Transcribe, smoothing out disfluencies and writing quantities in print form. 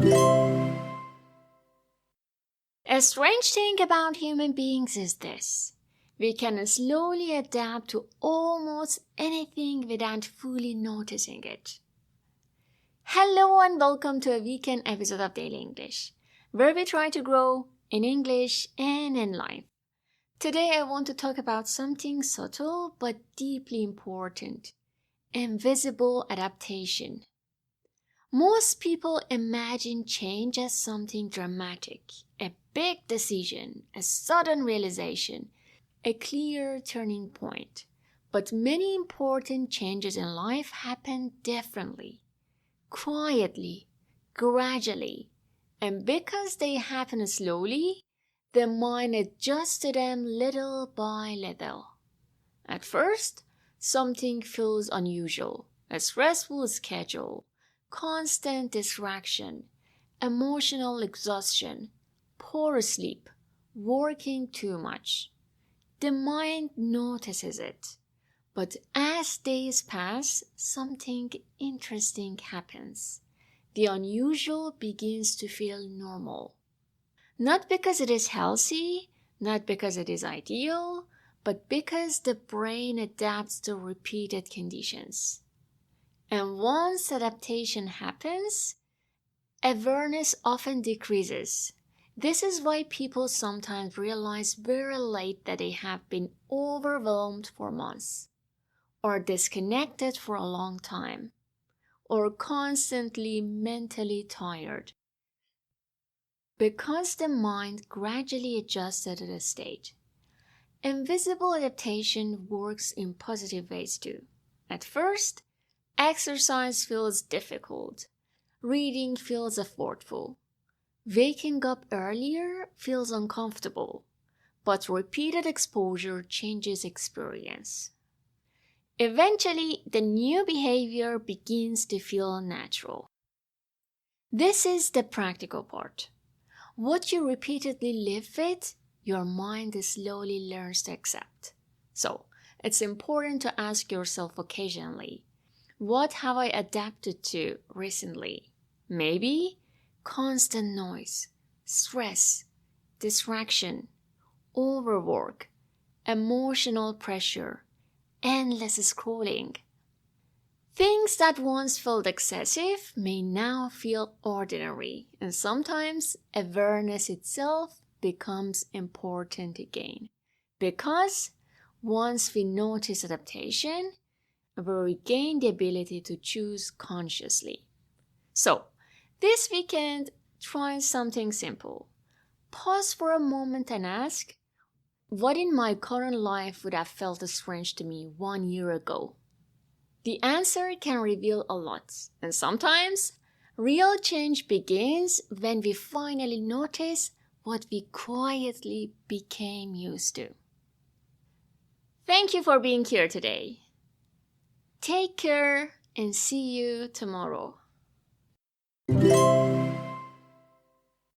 A strange thing about human beings is this. We can slowly adapt to almost anything without fully noticing it. Hello and welcome to a weekend episode of Daily English, where we try to grow in English and in life. Today I want to talk about something subtle but deeply important: invisible adaptation. Most people imagine change as something dramatic, a big decision, a sudden realization, a clear turning point. But many important changes in life happen differently, quietly, gradually, and because they happen slowly, the mind adjusts to them little by little. At first, something feels unusual, a stressful schedule, constant distraction, emotional exhaustion, poor sleep, working too much. The mind notices it. But as days pass, something interesting happens. The unusual begins to feel normal. Not because it is healthy, not because it is ideal, but because the brain adapts to repeated conditions. And once adaptation happens, awareness often decreases. This is why people sometimes realize very late that they have been overwhelmed for months, or disconnected for a long time, or constantly mentally tired. Because the mind gradually adjusted to the state. Invisible adaptation works in positive ways too. At first, exercise feels difficult. Reading feels effortful. Waking up earlier feels uncomfortable. But repeated exposure changes experience. Eventually, the new behavior begins to feel natural. This is the practical part. What you repeatedly live with, your mind slowly learns to accept. So, it's important to ask yourself occasionally, what have I adapted to recently? Maybe constant noise, stress, distraction, overwork, emotional pressure, endless scrolling. Things that once felt excessive may now feel ordinary, and sometimes awareness itself becomes important again. Because once we notice adaptation, we regain the ability to choose consciously. So, this weekend, try something simple. Pause for a moment and ask, what in my current life would have felt strange to me 1 year ago? The answer can reveal a lot, and sometimes real change begins when we finally notice what we quietly became used to. Thank you for being here today. Take care and see you tomorrow.